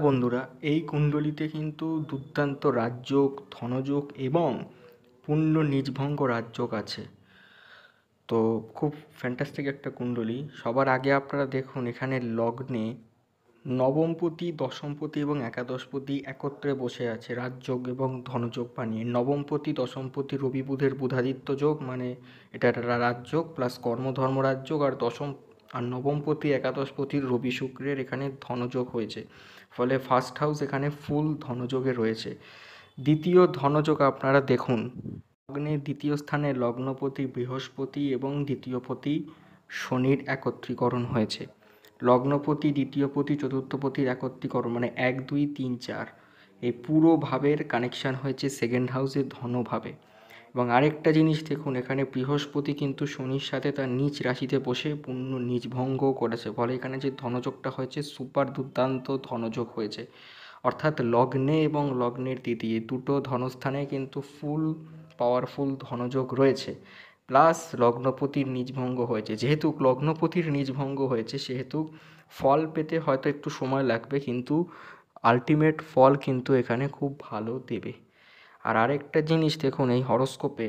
বন্ধুরা, এই কুণ্ডলিতে কিন্তু দুর্দান্ত রাজযোগ, ধনযোগ এবং পূর্ণ নীচভঙ্গ রাজযোগ আছে। তো খুব ফ্যান্টাস্টিক একটা কুণ্ডলী। সবার আগে আপনারা দেখুন এখানে লগ্নে নবমপতি, দশমপতি এবং একাদশপতি একত্রে বসে আছে রাজযোগ এবং ধনযোগ বানিয়ে। নবমপতি দশমপতি রবি বুধের বুধাদিত্য যোগ, মানে এটা একটা রাজযোগ প্লাস কর্মধর্ম রাজযোগ। আর নবমপতি একাদশপতির রবি শুক্রের এখানে ধনযোগ হয়েছে, ফলে ফার্স্ট হাউস এখানে ফুল ধনযোগে রয়েছে। দ্বিতীয় ধনযোগ আপনারা দেখুন, লগ্নের দ্বিতীয় স্থানে লগ্নপতি বৃহস্পতি এবং দ্বিতীয়পতি শনির একত্রীকরণ হয়েছে। লগ্নপতি, দ্বিতীয়পতি, চতুর্থপতির একত্রীকরণ মানে 1, 2, 3, 4 এই পুরো ভাবের কানেকশান হয়েছে সেকেন্ড হাউসে ধনভাবে। এবং আরেকটা জিনিস দেখুন, এখানে বৃহস্পতি কিন্তু শনির সাথে তার নিচ রাশিতে বসে পূর্ণ নীচভঙ্গও করেছে, ফলে এখানে যে ধনযোগটা হয়েছে সুপার দুর্দান্ত ধনযোগ হয়েছে। অর্থাৎ লগ্নে এবং লগ্নের দ্বিতীয় দুটো ধনস্থানে কিন্তু ফুল পাওয়ারফুল ধনযোগ রয়েছে। প্লাস লগ্নপতির নীচভঙ্গ হয়েছে। যেহেতু লগ্নপতির নীচভঙ্গ হয়েছে সেহেতু ফল পেতে হয়তো একটু সময় লাগবে, কিন্তু আলটিমেট ফল কিন্তু এখানে খুব ভালো দেবে। আর আরেকটা জিনিস দেখুন, এই হরোস্কোপে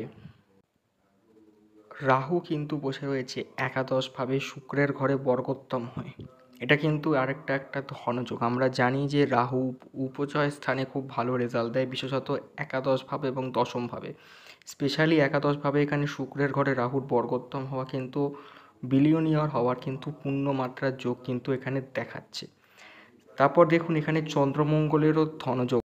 রাহু কিন্তু বসে রয়েছে একাদশভাবে শুক্রের ঘরে বর্গোত্তম হয়ে। এটা কিন্তু একটা ধনযোগ। আমরা জানি যে রাহু উপচয় স্থানে খুব ভালো রেজাল্ট দেয়, বিশেষত একাদশভাবে এবং দশমভাবে। স্পেশালি একাদশভাবে এখানে শুক্রের ঘরে রাহুর বর্গোত্তম হওয়া কিন্তু বিলিয়নিয়ার হওয়ার কিন্তু পূর্ণমাত্রার যোগ কিন্তু এখানে দেখাচ্ছে। তারপর দেখুন এখানে চন্দ্রমঙ্গলেরও ধনযোগ।